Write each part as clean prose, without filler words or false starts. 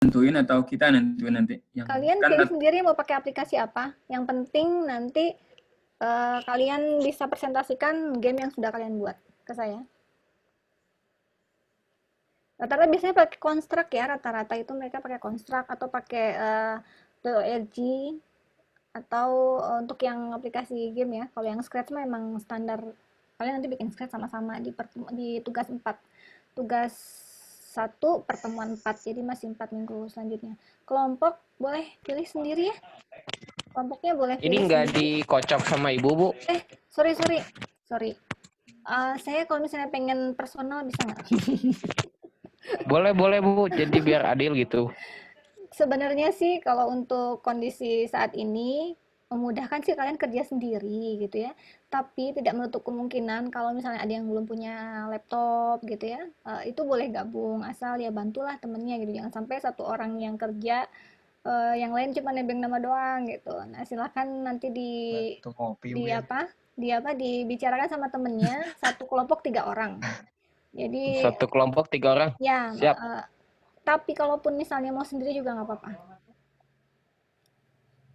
nentuin atau kita nentuin nanti? Kalian Kan pilih sendiri mau pakai aplikasi apa. Yang penting nanti kalian bisa presentasikan game yang sudah kalian buat ke saya. Rata-rata biasanya pakai Construct ya, rata-rata itu mereka pakai Construct atau pakai .org atau untuk yang aplikasi game ya. Kalau yang Scratch memang standar. Kalian nanti bikin Scratch sama-sama di tugas 4. Tugas 1 pertemuan 4. Jadi masih 4 minggu selanjutnya. Kelompok boleh pilih sendiri ya. Kelompoknya boleh Ini pilih nggak sendiri. dikocok sama ibu, Bu? Sorry. Saya kalau misalnya pengen personal bisa nggak? Boleh, Bu. Jadi biar adil gitu. Sebenarnya sih kalau untuk kondisi saat ini memudahkan sih kalian kerja sendiri gitu ya. Tapi tidak menutup kemungkinan kalau misalnya ada yang belum punya laptop gitu ya, itu boleh gabung asal ya bantulah temennya gitu. Jangan sampai satu orang yang kerja, yang lain cuma nebeng nama doang gitu. Nah silakan nanti dibicarakan sama temennya. Satu kelompok 3 orang. Jadi Satu kelompok 3 orang. ya, Siap. tapi kalaupun misalnya mau sendiri juga nggak apa-apa.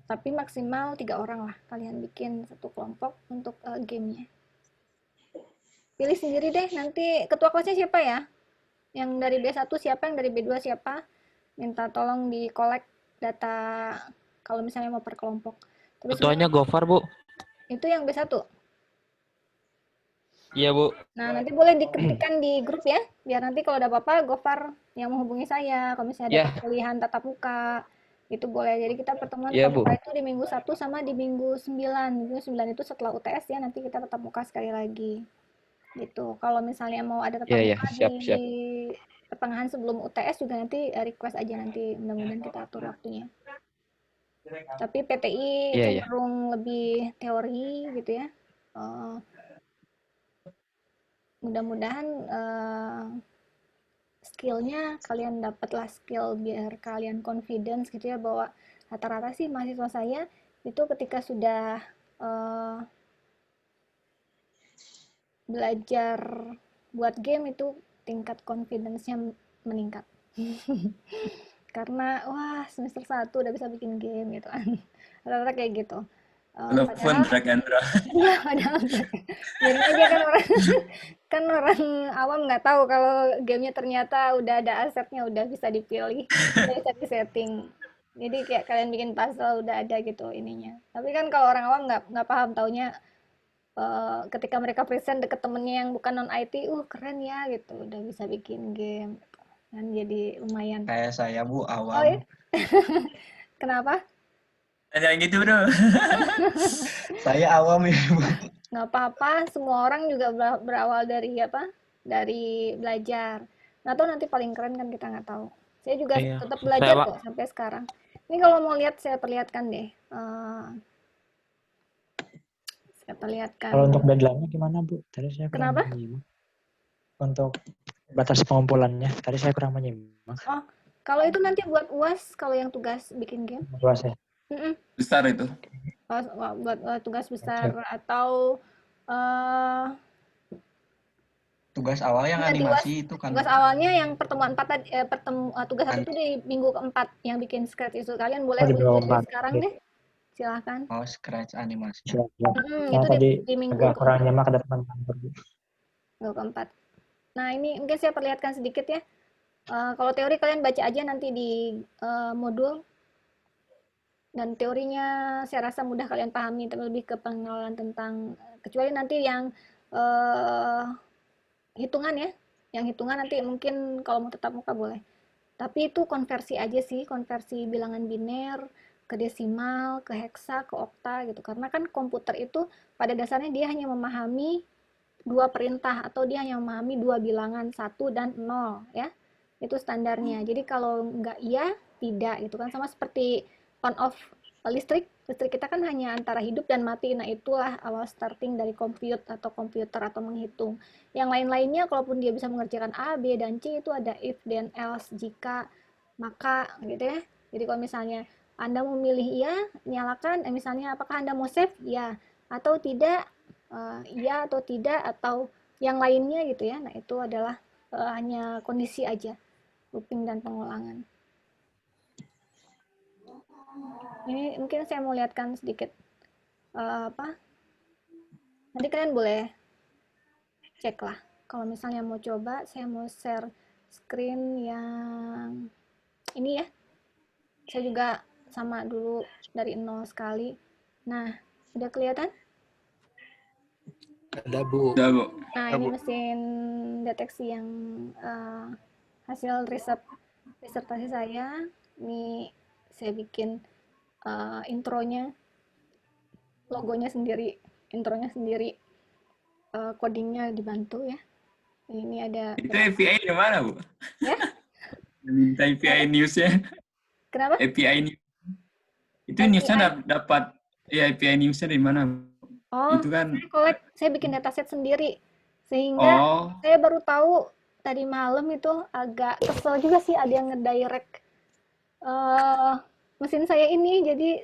Tapi maksimal 3 orang lah kalian bikin satu kelompok untuk gamenya. Pilih sendiri deh nanti ketua kelasnya siapa ya? Yang dari B1 siapa, yang dari B2 siapa? Minta tolong di collect data kalau misalnya mau per kelompok. Tapi Ketuanya Gofar, Bu. itu yang B1. Iya, Bu. Nah, nanti boleh diketikkan di grup ya, biar nanti kalau ada apa-apa Gofar yang menghubungi saya. Kalau misalnya ada Ya. pilihan tatap muka, itu boleh. Jadi kita pertemuan Iya, tatap Bu. muka itu di minggu 1 sama di minggu 9. Minggu 9 itu setelah UTS ya, nanti kita tatap muka sekali lagi. Gitu. Kalau misalnya mau ada tatap Iya, muka siap. di pertengahan sebelum UTS juga nanti request aja nanti, mudah-mudahan kita atur waktunya. Tapi PTI Iya. cenderung lebih teori gitu ya. Mudah-mudahan skillnya kalian dapatlah skill biar kalian confidence gitu ya, bahwa rata-rata sih mahasiswa saya itu ketika sudah belajar buat game itu tingkat confidence-nya meningkat. Karena wah semester 1 udah bisa bikin game gitu kan. Rata-rata kayak gitu. telepon Padahal drag and drop. iya, padahal biarin aja kan orang kan orang awam nggak tahu kalau gamenya ternyata udah ada asetnya, udah bisa dipilih, udah bisa disetting. Jadi kayak kalian bikin puzzle udah ada gitu ininya. Tapi kan kalau orang awam nggak paham, taunya ketika mereka present deket temennya yang bukan non IT, keren ya gitu, udah bisa bikin game. Kan jadi lumayan. Kayak saya, Bu, Oh awam. ya? Kenapa? Jangan gitu, Bro. Saya awam ya, Bu. Nggak apa-apa, semua orang juga berawal dari apa? Dari belajar. Nggak tahu nanti paling keren kan kita nggak tahu. Saya juga Iya. tetap belajar Saya, kok sampai sekarang. Ini kalau mau lihat saya perlihatkan deh. Saya perlihatkan. Kalau untuk deadline-nya gimana, Bu? Tadi saya kurang Kenapa? menyimak. Untuk batas pengumpulannya, tadi saya kurang menyimak. Oh, kalau itu nanti buat UAS, kalau yang tugas bikin game. Luas ya. Besar itu. Buat tugas besar atau Tugas awal yang animasi itu kan. tugas awalnya yang pertemuan 4 tadi, tugas 1 itu di minggu keempat yang bikin Scratch itu. Kalian boleh di minggu dari 4. sekarang deh. Silahkan. Oh, Scratch animasi. Siap. Itu tadi di minggu agak kurang nyimak ada teman kantor, Bu. Minggu keempat. Nah, ini mungkin saya perlihatkan sedikit ya. Kalau teori kalian baca aja nanti di modul. Dan teorinya saya rasa mudah kalian pahami, tapi lebih ke pengenalan tentang, kecuali nanti yang hitungan ya. Yang hitungan nanti mungkin kalau mau tetap muka boleh. Tapi itu konversi aja sih, konversi bilangan biner ke desimal, ke heksa, ke okta gitu. Karena kan komputer itu pada dasarnya dia hanya memahami 2 perintah atau dia hanya memahami 2 bilangan 1 dan 0 ya. Itu standarnya. Jadi kalau enggak iya, tidak gitu kan, sama seperti on off listrik. Listrik kita kan hanya antara hidup dan mati. Nah, itulah awal starting dari komputer atau menghitung. Yang lain-lainnya kalaupun dia bisa mengerjakan A, B dan C itu ada if, then, else, jika, maka gitu ya. Jadi kalau misalnya Anda memilih iya, nyalakan, misalnya apakah Anda mau save? Ya. Atau tidak, iya atau tidak, atau yang lainnya gitu ya. Nah, itu adalah hanya kondisi aja, looping dan pengulangan. Ini mungkin saya mau lihatkan sedikit apa? Nanti kalian boleh cek lah. Kalau misalnya mau coba, saya mau share screen yang ini ya. Saya juga sama dulu dari nol sekali. Nah, udah kelihatan? Ada Bu. Udah, Bu. Nah, ini mesin deteksi yang hasil disertasi saya. Ini saya bikin intronya, logonya sendiri, intronya sendiri, codingnya dibantu ya. Ini ada Itu API di mana, Bu? ya. Minta API news-nya. Kenapa? API news. Itu API. newsnya dapat ya API newsnya dari mana? Oh, Itu kan saya bikin dataset sendiri. Sehingga saya baru tahu tadi malam itu agak kesel juga sih ada yang ngedirect mesin saya ini, jadi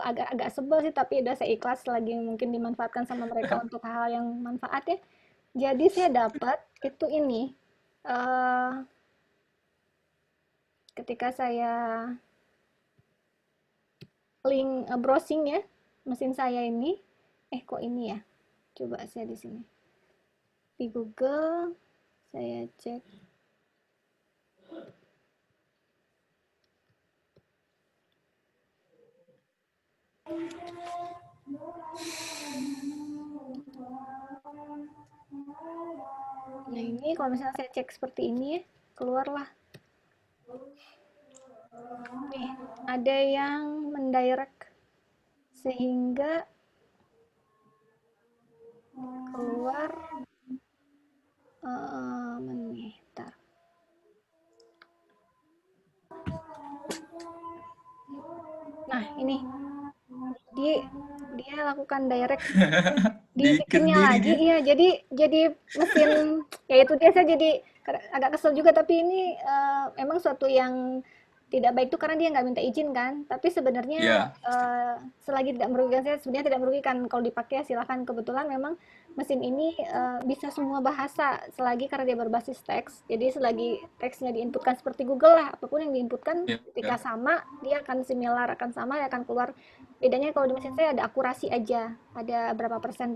agak sebel sih, tapi udah saya ikhlas lagi mungkin dimanfaatkan sama mereka untuk hal yang manfaat ya. Jadi saya dapat itu ini ketika saya link browsing ya mesin saya ini, kok ini ya? Coba saya di sini di Google saya cek. Nah ini kalau misalnya saya cek seperti ini ya, keluarlah nih ada yang mendirect sehingga keluar bentar. Nah ini dia lakukan direct di mesinnya lagi iya, jadi mesin ya itu dia, saya jadi agak kesel juga, tapi ini emang suatu yang tidak baik tuh karena dia nggak minta izin kan, tapi sebenarnya selagi tidak merugikan saya, sebenarnya tidak merugikan kalau dipakai silahkan. Kebetulan memang mesin ini bisa semua bahasa selagi karena dia berbasis teks, jadi selagi teksnya diinputkan seperti Google lah, apapun yang diinputkan ketika sama dia akan similar, akan sama, dia akan keluar. Bedanya kalau di mesin saya ada akurasi aja, ada berapa persen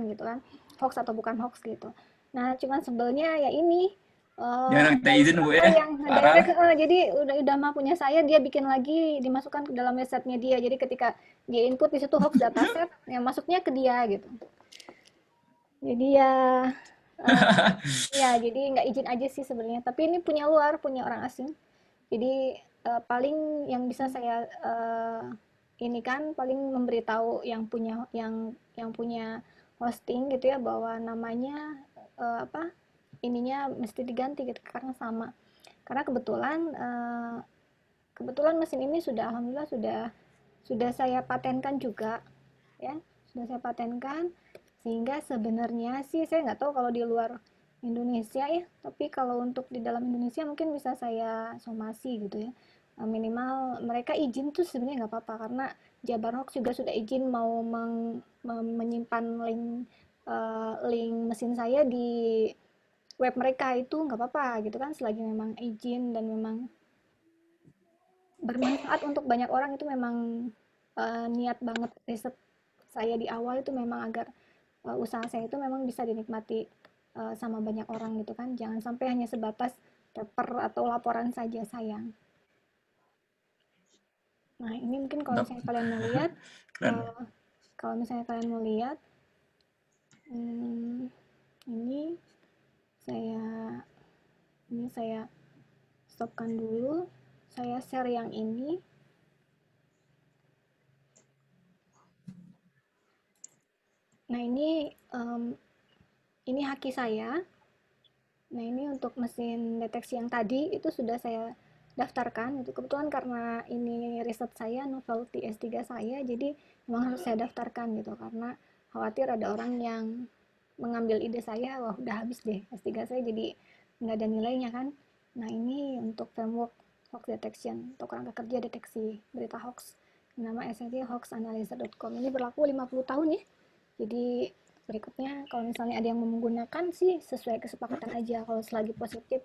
gitu kan, hoax atau bukan hoax gitu. Nah cuman sebelnya ya ini jangan minta izin Bu ya. yang direct, jadi udah mah punya saya, dia bikin lagi dimasukkan ke dalam websitenya dia, jadi ketika dia input di situ hoax dataset yang masuknya ke dia gitu. Jadi ya ya jadi nggak izin aja sih sebenarnya, tapi ini punya orang asing, jadi paling yang bisa saya ini kan paling memberitahu yang punya hosting gitu ya, bahwa namanya ininya mesti diganti gitu karena sama. Karena kebetulan mesin ini alhamdulillah sudah saya patenkan juga ya, sudah saya patenkan, sehingga sebenarnya sih saya nggak tahu kalau di luar Indonesia ya, tapi kalau untuk di dalam Indonesia mungkin bisa saya somasi gitu ya. Minimal mereka izin tuh sebenarnya nggak apa-apa, karena Jabar Hoax juga sudah izin mau menyimpan link mesin saya di web mereka, itu nggak apa-apa gitu kan, selagi memang izin dan memang bermanfaat untuk banyak orang. Itu memang niat banget riset saya di awal itu memang agar usaha saya itu memang bisa dinikmati sama banyak orang gitu kan, jangan sampai hanya sebatas paper atau laporan saja, sayang. Nah ini mungkin kalau misalnya kalian mau lihat kalau misalnya kalian mau lihat ini saya stopkan dulu, saya share yang ini. Nah ini haki saya. Nah ini untuk mesin deteksi yang tadi itu sudah saya daftarkan. Itu kebetulan karena ini riset saya, novelty S3 saya, jadi memang harus saya daftarkan gitu, karena khawatir ada orang yang mengambil ide saya, wah udah habis deh S3 saya, jadi nggak ada nilainya kan. Nah ini untuk framework hoax detection untuk kerangka kerja deteksi berita hoax, nama SNT hoaxanalyzer.com. Ini berlaku 50 tahun ya. Jadi berikutnya kalau misalnya ada yang menggunakan sih sesuai kesepakatan aja, kalau selagi positif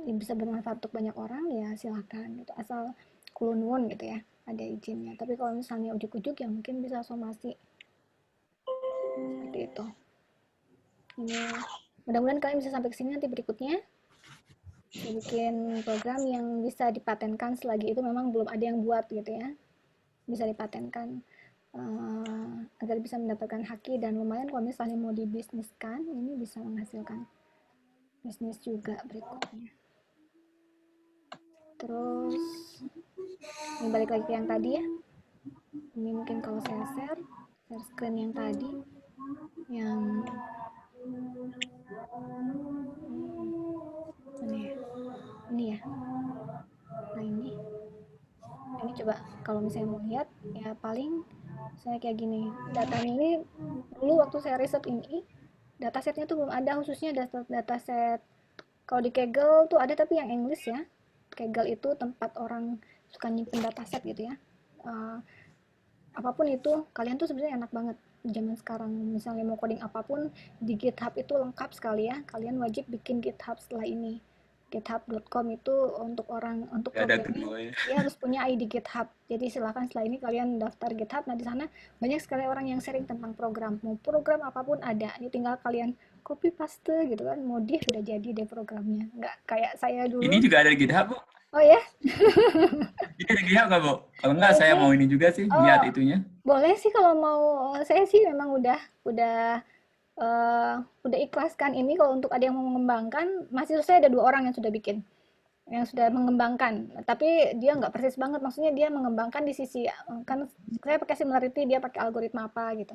bisa bermanfaat untuk banyak orang ya silahkan gitu, asal kulunwun gitu ya. ada izinnya. Tapi kalau misalnya ujuk-ujuk ya mungkin bisa somasi seperti itu. Ini mudah-mudahan kalian bisa sampai ke sini. Nanti berikutnya saya bikin program yang bisa dipatenkan. Selagi itu memang belum ada yang buat gitu ya, bisa dipatenkan agar bisa mendapatkan haki, dan lumayan kalau misalnya mau dibisniskan, ini bisa menghasilkan bisnis juga berikutnya. Terus ini balik lagi ke yang tadi ya. Ini mungkin kalau saya share screen yang tadi, yang ini ya. Nah ini coba kalau misalnya mau lihat ya, paling saya kayak gini. Datanya ini dulu waktu saya riset ini, datasetnya tuh belum ada, khususnya dataset kalau di Kaggle tuh ada tapi yang English ya. Kaggle itu tempat orang suka nyimpen dataset gitu ya. Apapun itu, kalian tuh sebenarnya enak banget zaman sekarang. Misalnya mau coding apapun, di GitHub itu lengkap sekali ya. Kalian wajib bikin GitHub setelah ini. GitHub.com itu untuk programming, dia harus punya ID GitHub. Jadi silakan setelah ini kalian daftar GitHub. Nah di sana banyak sekali orang yang sharing tentang program. Mau program apapun ada. Ini tinggal kalian copy paste gitu kan. Modif udah jadi deh programnya. Nggak kayak saya dulu. Ini juga ada GitHub, Bu. Oh ya? Ini ada GitHub nggak, Bu? Kalau nggak, saya mau ini juga sih, lihat itunya. Boleh sih kalau mau. Saya sih memang udah ikhlaskan ini. Kalau untuk ada yang mau mengembangkan, masih saya ada 2 orang yang sudah bikin, yang sudah mengembangkan, tapi dia nggak persis banget, maksudnya dia mengembangkan di sisi, kan saya pakai similarity, dia pakai algoritma apa gitu,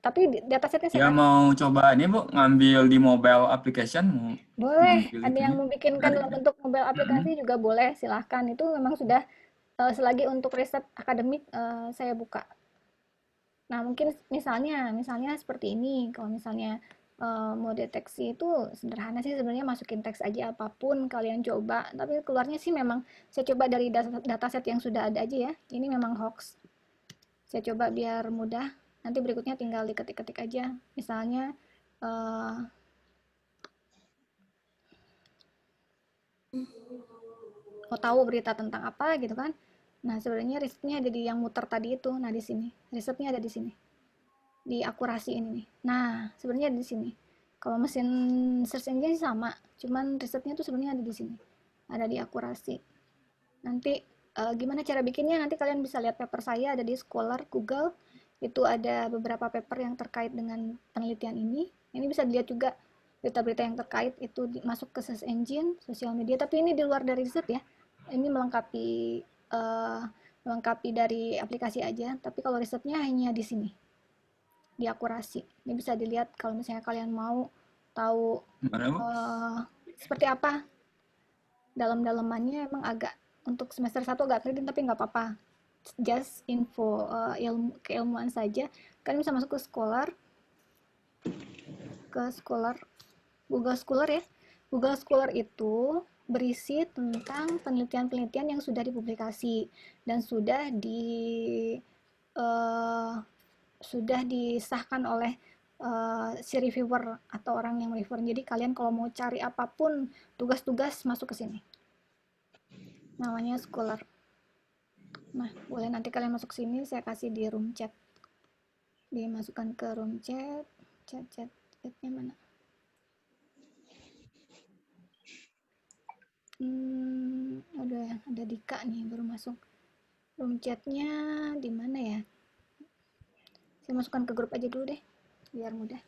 tapi datasetnya Dia saya mau coba ini, Bu, ngambil di mobile application. boleh, Ngambil ada yang itunya. membikinkan dalam bentuk mobile aplikasi juga boleh, silahkan. Itu memang sudah selagi untuk riset akademik saya buka. Nah, mungkin misalnya seperti ini, kalau misalnya mau deteksi itu sederhana sih sebenarnya, masukin teks aja apapun kalian coba, tapi keluarnya sih memang saya coba dari dataset yang sudah ada aja ya. Ini memang hoax. Saya coba biar mudah, nanti berikutnya tinggal diketik-ketik aja. Misalnya mau tahu berita tentang apa gitu kan. Nah, sebenarnya risetnya ada di yang muter tadi itu. Nah, di sini. Risetnya ada di sini. Di akurasi ini nih. Nah, sebenarnya ada di sini. Kalau mesin search engine sih sama, cuman risetnya tuh sebenarnya ada di sini. Ada di akurasi. Nanti gimana cara bikinnya, nanti kalian bisa lihat paper saya ada di Scholar Google. Itu ada beberapa paper yang terkait dengan penelitian ini. Ini bisa dilihat juga berita-berita yang terkait itu masuk ke search engine, sosial media, tapi ini di luar dari riset ya. Ini melengkapi dari aplikasi aja, tapi kalau risetnya hanya di sini, di akurasi. Ini bisa dilihat kalau misalnya kalian mau tahu seperti apa dalam-dalamannya. Emang agak untuk semester 1 agak kredit, tapi nggak apa-apa, just info keilmuan saja. Kalian bisa masuk ke Scholar, Google Scholar ya. Google Scholar itu berisi tentang penelitian-penelitian yang sudah dipublikasi dan sudah disahkan oleh si reviewer atau orang yang reviewer. Jadi kalian kalau mau cari apapun tugas-tugas masuk ke sini. Namanya Scholar. Nah, boleh nanti kalian masuk sini, saya kasih di room chat. Dimasukkan ke room chat. Chatnya mana? Ada Dika nih baru masuk. Room chatnya di mana ya? Saya masukkan ke grup aja dulu deh, biar mudah.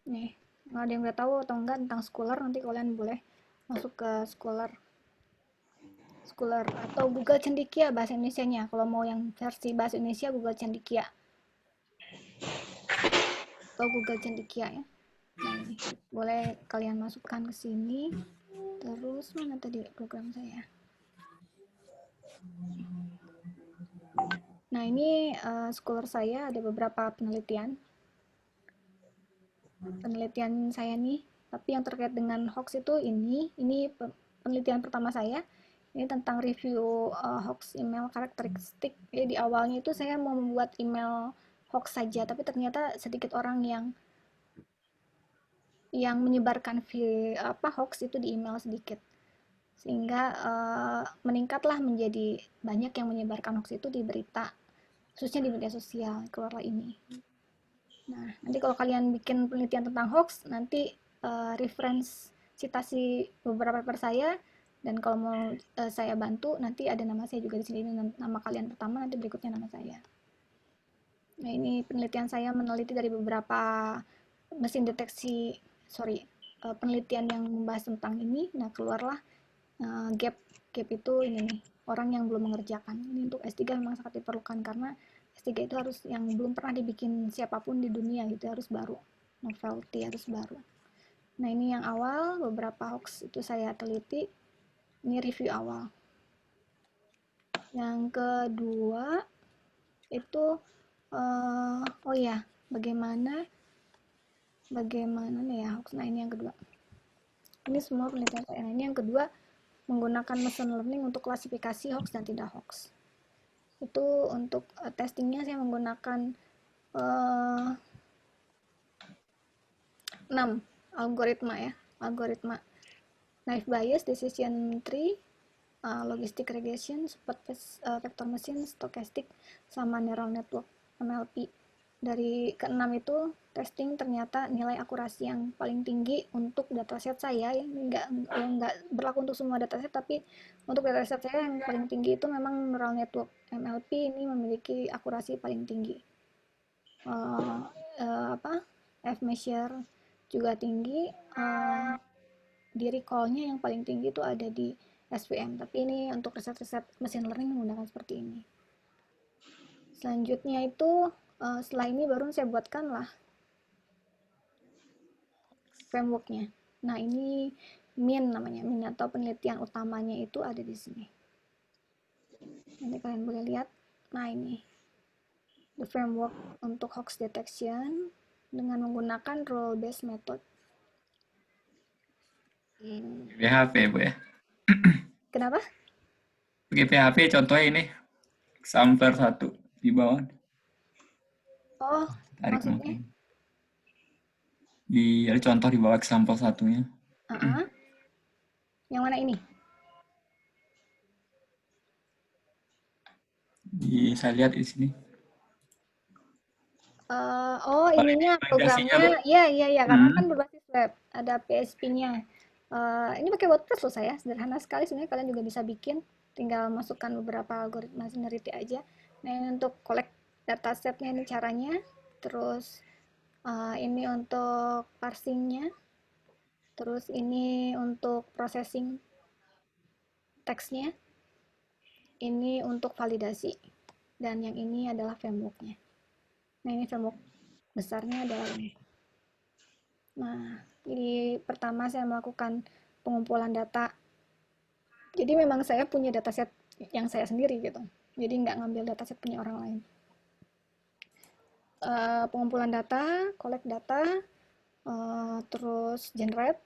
Nih, kalau ada yang udah tahu atau enggak tentang Scholar, nanti kalian boleh masuk ke Scholar atau Google Cendekia bahasa Indonesianya. Kalau mau yang versi bahasa Indonesia, Google Cendekia atau Google Cendekia ya. Nah, ini boleh kalian masukkan ke sini. Terus mana tadi program saya? Nah, ini Scholar saya ada beberapa penelitian saya nih, tapi yang terkait dengan hoax itu ini penelitian pertama saya. Ini tentang review hoax email karakteristik. Jadi di awalnya itu saya mau membuat email hoax saja, tapi ternyata sedikit orang yang menyebarkan hoax itu di email sedikit. sehingga meningkatlah menjadi banyak yang menyebarkan hoax itu di berita, khususnya di media sosial, keluarlah ini. Nah, nanti kalau kalian bikin penelitian tentang hoax, nanti reference citasi beberapa paper saya, dan kalau mau saya bantu, nanti ada nama saya juga di sini, nama kalian pertama, nanti berikutnya nama saya. Nah, ini penelitian saya meneliti dari beberapa mesin deteksi, penelitian yang membahas tentang ini. Nah, keluarlah gap itu ini nih, orang yang belum mengerjakan. Ini untuk S3 memang sangat diperlukan, karena S3 itu harus yang belum pernah dibikin siapapun di dunia gitu, harus baru, novelty harus baru. Nah, ini yang awal, beberapa hoax itu saya teliti, ini review awal. Yang kedua itu oh ya, bagaimana nih ya hoax. Nah, ini yang kedua, ini semua penelitian saya. Nah, ini yang kedua, menggunakan machine learning untuk klasifikasi hoax dan tidak hoax. Itu untuk testingnya saya menggunakan 6 algoritma ya, algoritma naive Bayes, decision tree, logistic regression, support vector machine, stochastic, sama neural network NLP. Dari ke-6 itu testing, ternyata nilai akurasi yang paling tinggi untuk dataset saya, ini nggak berlaku untuk semua dataset, tapi untuk dataset saya yang paling tinggi itu memang neural network NLP ini memiliki akurasi paling tinggi. F-measure juga tinggi, di recall-nya yang paling tinggi itu ada di SVM, tapi ini untuk riset-riset machine learning menggunakan seperti ini. Selanjutnya itu setelah ini baru saya buatkan lah framework-nya. Nah, ini MIN namanya, MIN atau penelitian utamanya itu ada di sini. Nanti kalian boleh lihat. Nah, ini the framework untuk hoax detection dengan menggunakan rule based method. PHP, Bu ya. Kenapa? Pakai PHP contohnya ini. Sampler 1 di bawah. Oh, Tarik maksudnya? Ada contoh di bawah example satunya. Yang mana ini? Saya lihat di sini. Ininya programnya, iya, karena kan berbasis web, ada PHP-nya. Ini pakai WordPress loh saya, sederhana sekali sebenarnya, kalian juga bisa bikin, tinggal masukkan beberapa algoritma seniority aja. Nah, ini untuk collect datasetnya, ini caranya. Terus ini untuk parsingnya. Terus ini untuk processing teksnya. Ini untuk validasi. Dan yang ini adalah framework-nya. Nah, ini framework besarnya adalah ini. Nah, jadi pertama saya melakukan pengumpulan data. Jadi memang saya punya dataset yang saya sendiri gitu. Jadi nggak ngambil dataset punya orang lain. Pengumpulan data, collect data, terus generate,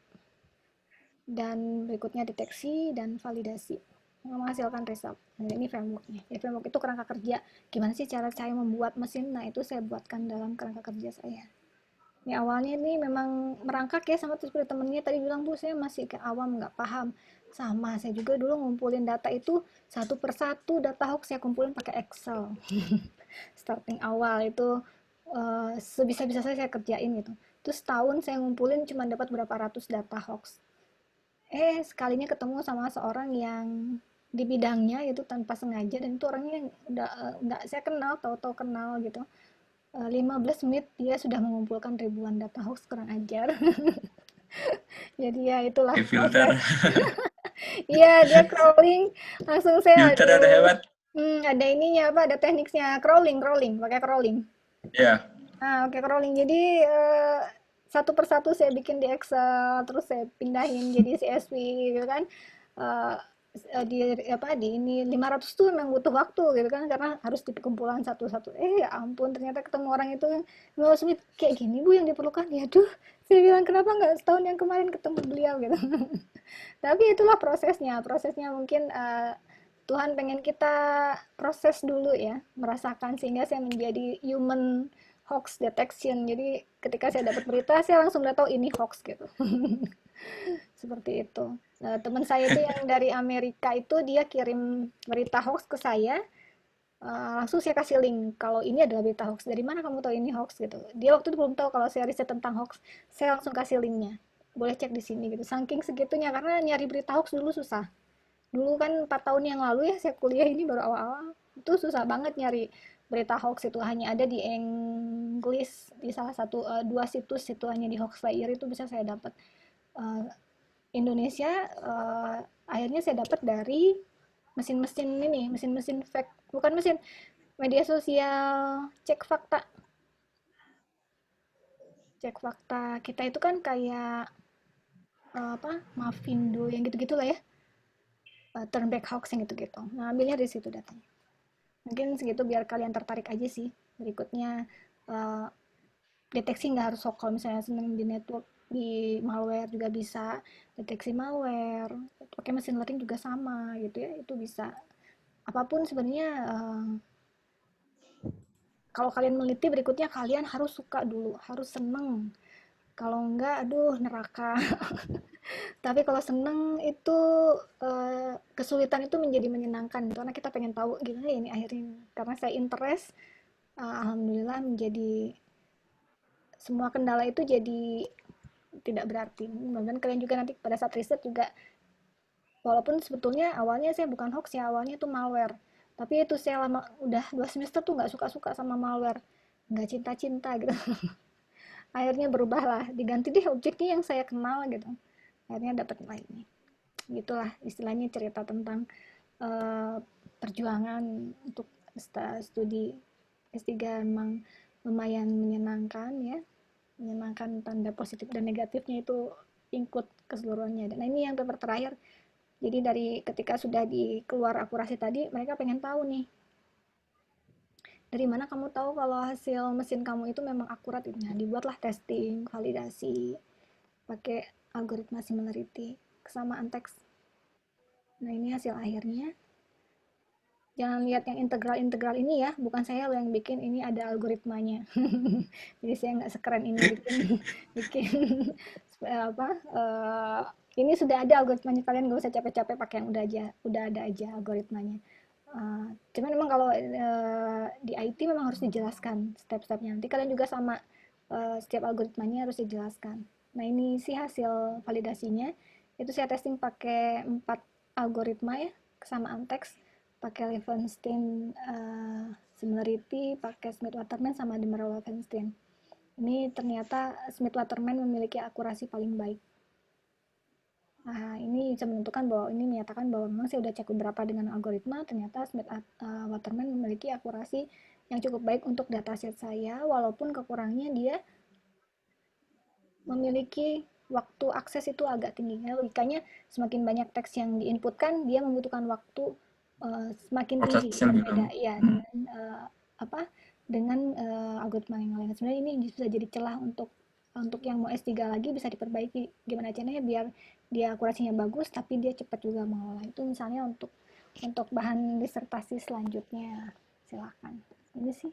dan berikutnya deteksi dan validasi, menghasilkan result. Nah, ini frameworknya. Ya, framework itu kerangka kerja. Gimana sih cara saya membuat mesin? Nah, itu saya buatkan dalam kerangka kerja saya. Ini awalnya ini memang merangkak ya, sama seperti temennya tadi bilang, Bu, saya masih ke awam, nggak paham. Sama, saya juga dulu ngumpulin data itu satu persatu, data hoax saya kumpulin pakai Excel. Starting awal itu sebisa-bisa saya kerjain gitu. Terus setahun saya ngumpulin cuma dapat berapa ratus data hoax. Sekalinya ketemu sama seorang yang di bidangnya itu tanpa sengaja, dan itu orangnya nggak saya kenal, tahu-tahu kenal gitu. 15 menit dia sudah mengumpulkan ribuan data hoax, kurang ajar. Jadi ya itulah filter. Iya, dia crawling, langsung saya Filter ada hebat. ada ininya apa, ada tekniknya crawling, pakai crawling. Iya. Nah, oke, crawling. Jadi satu persatu saya bikin di Excel, terus saya pindahin jadi CSV gitu kan. Di ini 500 tuh memang butuh waktu gitu kan, karena harus dikumpulan satu-satu. Ya ampun, ternyata ketemu orang itu 15 menit kayak gini, Bu, yang diperlukan. Ya aduh, saya bilang kenapa nggak setahun yang kemarin ketemu beliau gitu. Tapi itulah prosesnya mungkin Tuhan pengen kita proses dulu ya, merasakan, sehingga saya menjadi human hoax detection. Jadi ketika saya dapat berita, saya langsung udah tahu ini hoax gitu. seperti itu. Nah, teman saya itu yang dari Amerika itu dia kirim berita hoax ke saya. Langsung saya kasih link kalau ini adalah berita hoax. Dari mana kamu tahu ini hoax gitu? Dia waktu itu belum tahu kalau saya riset tentang hoax. Saya langsung kasih linknya. Boleh cek di sini gitu. Saking segitunya karena nyari berita hoax dulu susah. Dulu kan 4 tahun yang lalu ya saya kuliah ini baru awal-awal. Itu susah banget nyari berita hoax itu hanya ada di English di salah satu dua situs itu hanya di Hoaxfire itu bisa saya dapat. Eh, Indonesia akhirnya saya dapat dari mesin-mesin ini, mesin-mesin fact, bukan mesin, media sosial cek fakta. Cek fakta kita itu kan kayak apa, Mavindo yang gitu-gitu lah ya. Turn back hoax yang gitu-gitu. Nah, ambilnya dari situ datanya. Mungkin segitu biar kalian tertarik aja sih. Berikutnya deteksi nggak harus hoax, kalau misalnya seneng di network di malware juga bisa deteksi malware, pakai mesin learning juga sama gitu ya, itu bisa apapun sebenarnya. Kalau kalian meneliti berikutnya kalian harus suka dulu, harus seneng, kalau enggak aduh neraka. Tapi kalau seneng itu kesulitan itu menjadi menyenangkan karena kita pengen tahu gimana ya ini akhirnya, karena saya interest, alhamdulillah menjadi semua kendala itu jadi tidak berarti. Mudah-mudahan kalian juga nanti pada saat riset juga, walaupun sebetulnya awalnya saya bukan hoax ya, awalnya itu malware. Tapi itu saya lama, udah 2 semester tuh nggak suka-suka sama malware. Nggak cinta-cinta gitu. Akhirnya berubah lah, diganti deh objeknya yang saya kenal gitu. Akhirnya dapat nilai ini. Gitulah istilahnya cerita tentang perjuangan untuk studi S3 memang lumayan menyenangkan ya. Menyenangkan, tanda positif dan negatifnya itu include keseluruhannya. Dan ini yang paper terakhir. Jadi dari ketika sudah keluar akurasi tadi, mereka pengen tahu nih, dari mana kamu tahu kalau hasil mesin kamu itu memang akurat. Nah, dibuatlah testing, validasi, pakai algoritma similarity, kesamaan teks. Nah, ini hasil akhirnya. Jangan lihat yang integral-integral ini ya, bukan saya loh yang bikin, ini ada algoritmanya. Jadi saya nggak sekeren ini bikin apa, ini sudah ada algoritmanya, kalian nggak usah capek-capek pakai yang udah ada aja algoritmanya. Cuman memang kalau di IT memang harus dijelaskan step-stepnya. Nanti kalian juga sama, setiap algoritmanya harus dijelaskan. Nah, ini sih hasil validasinya. Itu saya testing pakai 4 algoritma ya, kesamaan teks, pakai Levenshtein similarity, pakai Smith-Waterman sama Demerol-Levenshtein. Ini ternyata Smith-Waterman memiliki akurasi paling baik. Nah, ini bisa menentukan bahwa ini menyatakan bahwa memang saya udah cek beberapa dengan algoritma, ternyata Smith-Waterman memiliki akurasi yang cukup baik untuk dataset saya, walaupun kekurangnya dia memiliki waktu akses itu agak tinggi. Logikanya semakin banyak teks yang diinputkan, dia membutuhkan waktu semakin tinggi berbeda ya dengan algoritma yang lain. Sebenarnya ini bisa jadi celah untuk yang mau S3 lagi, bisa diperbaiki gimana caranya biar dia akurasinya bagus tapi dia cepat juga mengolah. Itu misalnya untuk bahan disertasi selanjutnya, silakan. Ini sih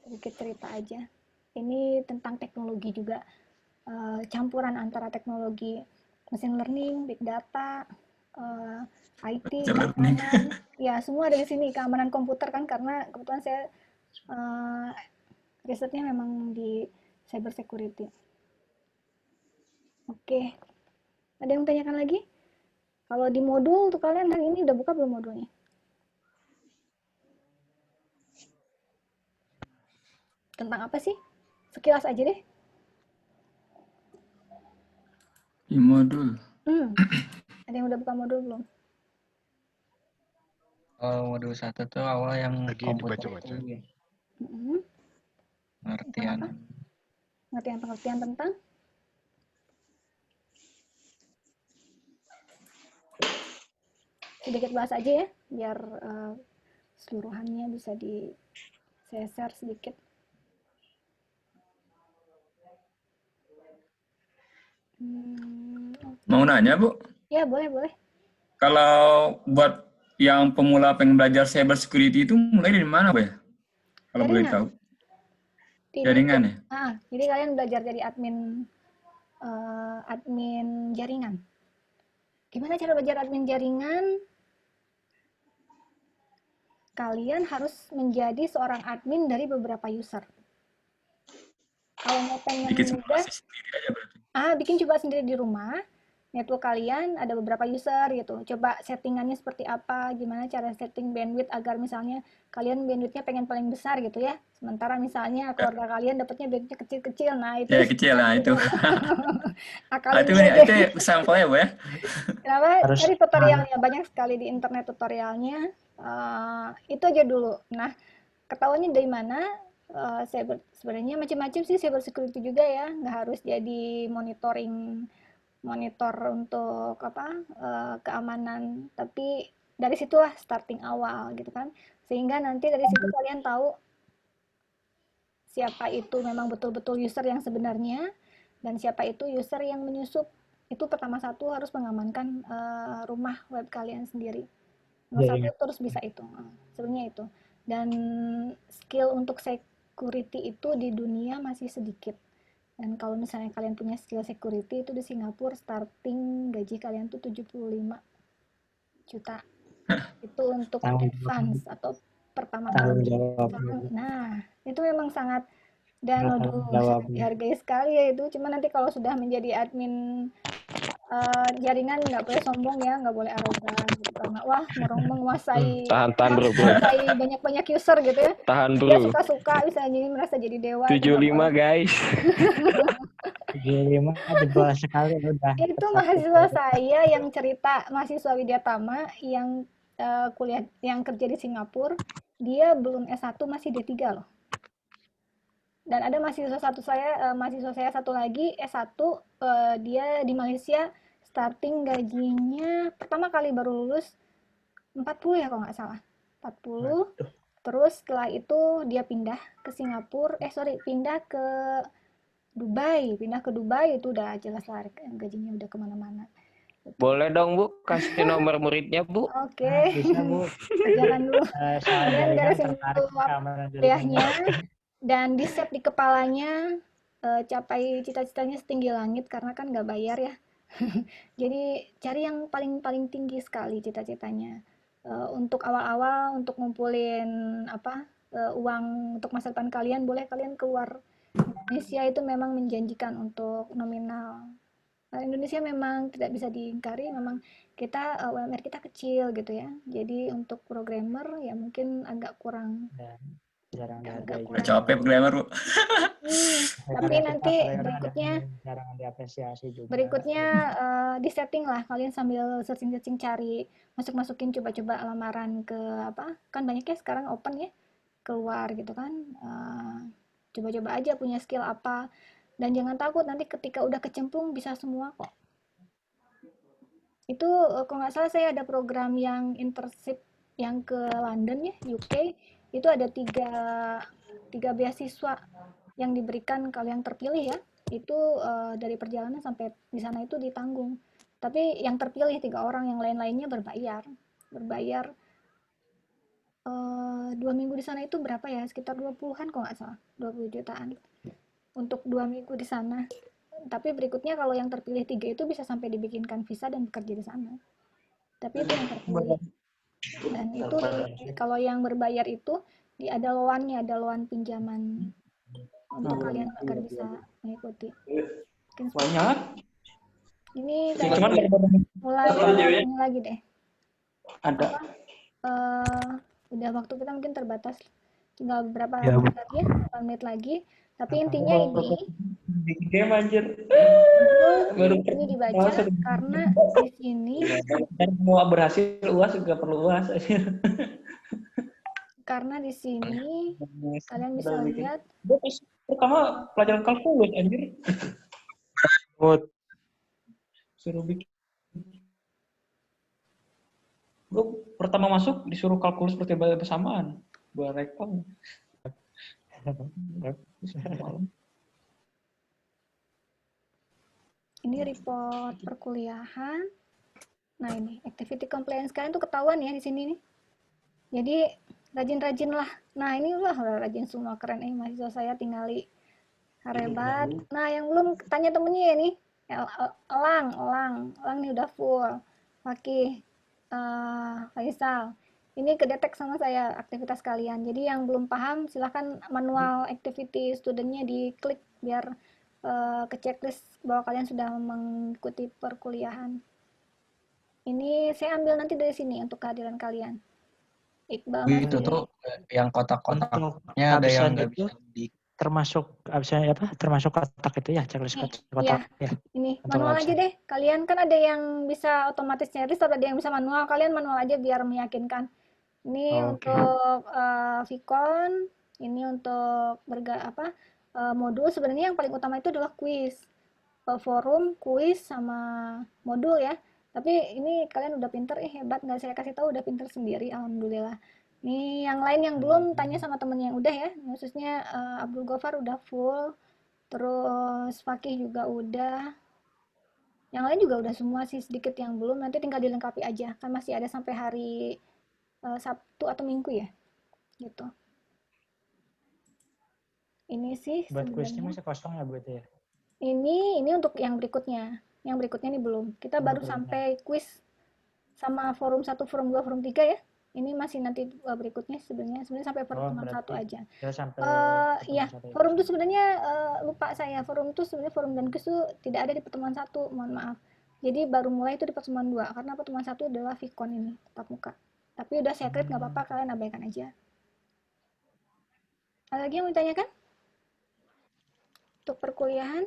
sedikit cerita aja. Ini tentang teknologi juga, campuran antara teknologi machine learning, big data, IT, keamanan, ya semua ada di sini, keamanan komputer kan, karena kebetulan saya risetnya memang di cyber security. Oke, ada yang tanyakan lagi? Kalau di modul tuh kalian hari ini udah buka belum modulnya? Tentang apa sih? Sekilas aja deh. Di modul. Ada yang udah buka modul belum? Modul 1 tuh awal yang lagi komputer dibaca-baca. itu, Pengertian tentang sedikit bahas aja ya, biar seluruhannya bisa saya share sedikit. Mau nanya, Bu? Ya, boleh. Kalau buat yang pemula pengen belajar cyber security itu mulai dari mana, Bu ya? Kalau boleh tahu. Jaringan ya? Jadi kalian belajar jadi admin admin jaringan. Gimana cara belajar admin jaringan? Kalian harus menjadi seorang admin dari beberapa user. Kalau mau pengen Bikin mudah, simulasi sendiri aja berarti. bikin coba sendiri di rumah. Network kalian ada beberapa user gitu. Coba settingannya seperti apa, gimana cara setting bandwidth agar misalnya kalian bandwidthnya pengen paling besar gitu ya. Sementara misalnya keluarga kalian dapatnya bandwidthnya kecil-kecil. Nah, itu Ya kecil lah itu. akalin Itu dulu deh. sampelnya Bu ya. Kenapa? Harus Cari tutorialnya, banyak sekali di internet tutorialnya. Itu aja dulu. Nah, ketahuannya dari mana? Sebenarnya macam-macam sih cyber security juga ya, nggak harus jadi monitor untuk keamanan, tapi dari situlah starting awal gitu kan, sehingga nanti dari situ kalian tahu siapa itu memang betul-betul user yang sebenarnya dan siapa itu user yang menyusup. Itu pertama satu harus mengamankan rumah web kalian sendiri. Nomor satu jaringan. terus bisa itu, sebenarnya itu. Dan skill untuk security itu di dunia masih sedikit. Dan kalau misalnya kalian punya skill security itu di Singapura starting gaji kalian tuh 75 juta. Itu untuk Tanggung advance atau pertama tanggung kali. jawab Nah, itu memang sangat dan tanggung waduh jawab sangat dihargai sekali ya itu. Cuma nanti kalau sudah menjadi admin jaringan nggak boleh sombong ya, nggak boleh arogan gitu karena wah menguasai Tahan bro, bro. banyak user gitu ya. Tahan Dia bro. suka-suka bisa jadi merasa jadi dewa itu nggak 75 boleh. guys. 75 jebol sekali udah. Itu mahasiswa saya yang cerita, mahasiswa Widyatama yang kuliah yang kerja di Singapura, dia belum S1 masih D3 loh. Dan ada mahasiswa saya satu lagi S1, dia di Malaysia starting gajinya pertama kali baru lulus 40 ya kalau nggak salah. 40. Terus setelah itu dia pindah ke Singapura, pindah ke Dubai itu udah jelas lah gajinya udah kemana-mana. Boleh dong Bu, kasih nomor muridnya Bu. Oke. Bisa Bu. Jangan dulu. Soal Kalian jaringan beresin tertarik dulu keamanan kuliahnya jaringan. dan di set di kepalanya, capai cita-citanya setinggi langit karena kan nggak bayar ya. Jadi cari yang paling tinggi sekali cita-citanya. Untuk awal-awal untuk ngumpulin uang untuk masa depan kalian, boleh kalian keluar Indonesia itu memang menjanjikan untuk nominal. Indonesia memang tidak bisa diingkari, memang kita UMR kita kecil gitu ya. Jadi untuk programmer ya mungkin agak kurang Jarang agak dihargai Udah juga. capek programmer Bu. Tapi Kita nanti kadang-kadang berikutnya jarang diapresiasi juga. di setting lah kalian sambil searching cari masukin coba-coba lamaran ke kan banyak ya sekarang open ya keluar gitu kan. Coba-coba aja punya skill apa dan jangan takut nanti ketika udah kecemplung bisa semua kok. Itu kalau nggak salah saya ada program yang internship yang ke London ya UK, itu ada tiga beasiswa yang diberikan kalau yang terpilih ya, itu dari perjalanan sampai di sana itu ditanggung. Tapi yang terpilih 3 orang, yang lain-lainnya berbayar. 2 minggu di sana itu berapa ya? Sekitar 20-an kalau nggak salah, 20 jutaan untuk 2 minggu di sana. Tapi berikutnya kalau yang terpilih 3 itu bisa sampai dibikinkan visa dan bekerja di sana. Tapi itu yang terpilih. Dan itu kalau yang berbayar itu ada loan pinjaman untuk kalian agar bisa mengikuti. Banyak. Ini Cuman mulai ini lagi deh. ada. Udah waktu kita mungkin terbatas, tinggal beberapa Ya, menit lagi, 8 menit lagi. Tapi intinya ini Bikin game anjir. ini dibaca karena di sini Dan mau berhasil UAS juga perlu UAS anjir. karena di sini kalian bisa lihat Gue pertama pelajaran kalkulus anjir. Suruh bikin. Gue pertama masuk disuruh kalkulus pertimbangan bersamaan. Gue rekam. ini report perkuliahan. Nah ini activity compliance kalian tuh ketahuan ya di sini nih. Jadi rajin-rajin lah. Nah ini rajin semua, keren mahasiswa saya tinggali hebat. Nah yang belum tanya temennya ya nih, Elang nih udah full. Fakih, Faisal. Ini kedetek sama saya aktivitas kalian. Jadi yang belum paham silahkan manual activity studentnya diklik biar ke checklist bahwa kalian sudah mengikuti perkuliahan. Ini saya ambil nanti dari sini untuk kehadiran kalian. Iqbal Bu, itu masih tuh yang Untuk kotak-kotaknya ada yang absen nggak itu bisa di. termasuk absen apa? Termasuk kotak itu ya, checklist nih, kotak iya. ya. Ini Untuk manual aja absen. deh. Kalian kan ada yang bisa otomatis checklist, ada yang bisa manual. Kalian manual aja biar meyakinkan. Ini Oke. untuk Vicon, ini untuk modul. Sebenarnya yang paling utama itu adalah kuis, forum, kuis sama modul ya. Tapi ini kalian udah pinter, hebat, nggak saya kasih tahu udah pinter sendiri, alhamdulillah. Nih yang lain yang belum tanya sama temen yang udah ya, khususnya Abdul Gofar udah full, terus Fakih juga udah, yang lain juga udah semua sih, sedikit yang belum, nanti tinggal dilengkapi aja, kan masih ada sampai hari Sabtu atau Minggu ya, gitu. Ini sih Buat kuisnya sebenarnya. masih kosong ya buat ya. Ini untuk yang berikutnya. Yang berikutnya ini belum. Kita baru Berikutnya. sampai kuis sama forum 1, forum 2, forum 3 ya. Ini masih nanti berikutnya sebenarnya sampai pertemuan satu Berarti aja. ya sampai Iya, pertemuan satu ya. forum itu sebenarnya lupa saya. Forum itu sebenarnya forum dan kuis itu tidak ada di pertemuan 1, mohon maaf. Jadi baru mulai itu di pertemuan 2 karena pertemuan 1 adalah Vicon ini, tatap muka. Tapi udah secret nggak apa-apa, kalian abaikan aja. Ada lagi yang mau ditanyakan? Untuk perkuliahan?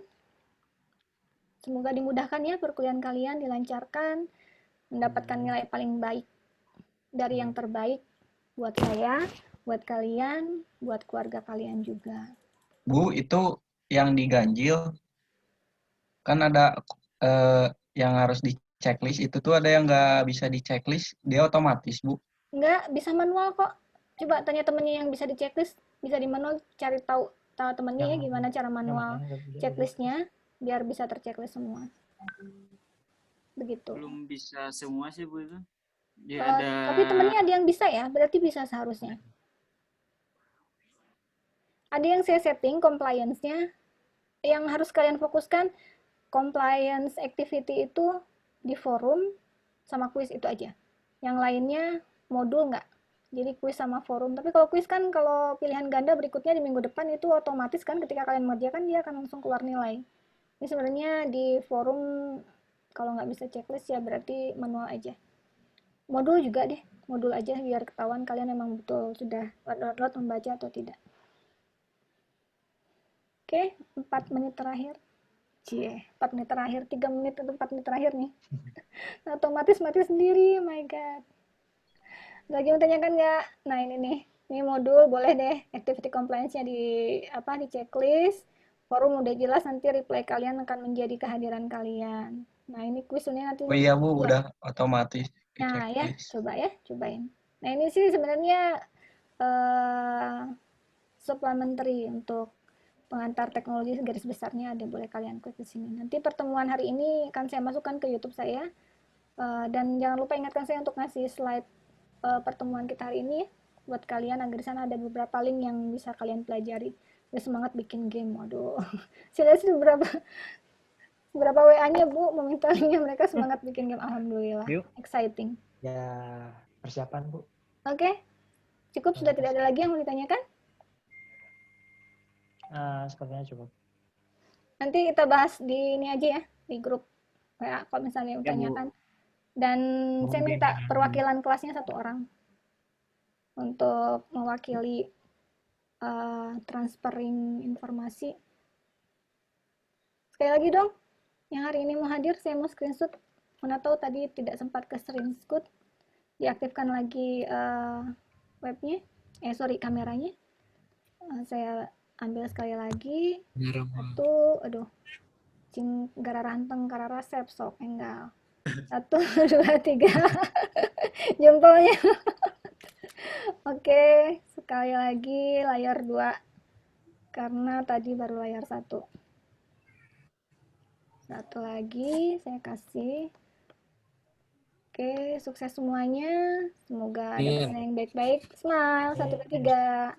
Semoga dimudahkan ya perkuliahan kalian, dilancarkan, mendapatkan nilai paling baik dari yang terbaik buat saya, buat kalian, buat keluarga kalian juga. Bu, itu yang diganjil kan ada yang harus di checklist, itu tuh ada yang nggak bisa di checklist, dia otomatis, Bu. Enggak, bisa manual kok. Coba tanya temennya yang bisa di checklist, bisa di manual, cari tahu temennya ya gimana cara manual checklistnya biar bisa terchecklist semua. Begitu. Belum bisa semua sih Bu itu. Dia ada Tapi temennya ada yang bisa ya, berarti bisa seharusnya. Ada yang saya setting compliance-nya, yang harus kalian fokuskan compliance activity itu di forum sama kuis itu aja. Yang lainnya modul nggak. Jadi kuis sama forum. Tapi kalau kuis kan kalau pilihan ganda berikutnya di minggu depan itu otomatis kan ketika kalian mengerjakan dia akan langsung keluar nilai. Ini sebenarnya di forum kalau nggak bisa checklist ya berarti manual aja. Modul juga deh, modul aja biar ketahuan kalian memang betul sudah download membaca atau tidak. Oke, 4 menit terakhir. 4 menit terakhir, 3 menit atau 4 menit terakhir nih. Otomatis mati sendiri, oh my god. Lagi mau tanyakan nggak? Nah ini modul boleh deh, activity compliance-nya di checklist. Forum udah jelas, nanti reply kalian akan menjadi kehadiran kalian. Nah ini kuisnya nanti. Oh iya, Bu, udah otomatis ke Nah ya, checklist. cobain. Nah ini sih sebenarnya supplementary untuk pengantar teknologi garis besarnya ada, boleh kalian klik di sini. Nanti pertemuan hari ini akan saya masukkan ke YouTube saya, dan jangan lupa ingatkan saya untuk ngasih slide pertemuan kita hari ini ya, buat kalian agar di sana ada beberapa link yang bisa kalian pelajari. Udah semangat bikin game, waduh. Saya lihat berapa WA-nya Bu meminta linknya, mereka semangat bikin game, alhamdulillah. Yuk. Exciting. Ya persiapan Bu. Oke, cukup, sudah tidak ada lagi yang mau ditanyakan? Sepertinya cukup. Nanti kita bahas di ini aja ya, di grup WA kalau misalnya mau tanyakan. Dan saya minta perwakilan kelasnya 1 orang untuk mewakili transferring informasi. Sekali lagi dong, yang hari ini mau hadir, saya mau screenshot. Mana tahu tadi tidak sempat ke screenshot, diaktifkan lagi kameranya. Saya ambil sekali lagi. 1, aduh, cing gara ranteng gara resep sok enggal. 1, 2, 3. Jempolnya. Oke, sekali lagi layar 2 karena tadi baru layar 1. 1 lagi saya kasih. Oke, sukses semuanya, semoga dapat yang baik-baik. Smile, 1, 2, 3.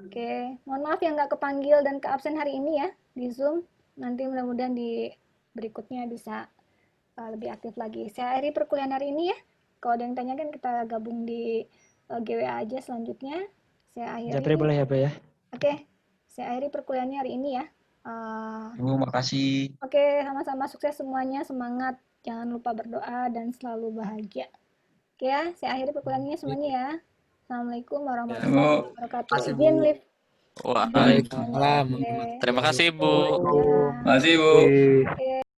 Oke, mohon maaf yang nggak kepanggil dan ke absen hari ini ya di Zoom. Nanti mudah-mudahan di berikutnya bisa lebih aktif lagi. Saya akhiri perkuliahan hari ini ya. Kalau ada yang tanyakan kita gabung di GWA aja selanjutnya. Saya Japri akhiri. boleh ya, Bu ya? Oke, saya akhiri perkuliahannya hari ini ya. Bu, makasih. Oke, sama-sama sukses semuanya, semangat. Jangan lupa berdoa dan selalu bahagia. Oke ya, saya akhiri perkuliahannya semuanya ya. Assalamualaikum warahmatullahi wabarakatuh. Izin live. Waalaikumsalam. Oke. Terima kasih, Bu. Ya. Makasih Bu. Oke.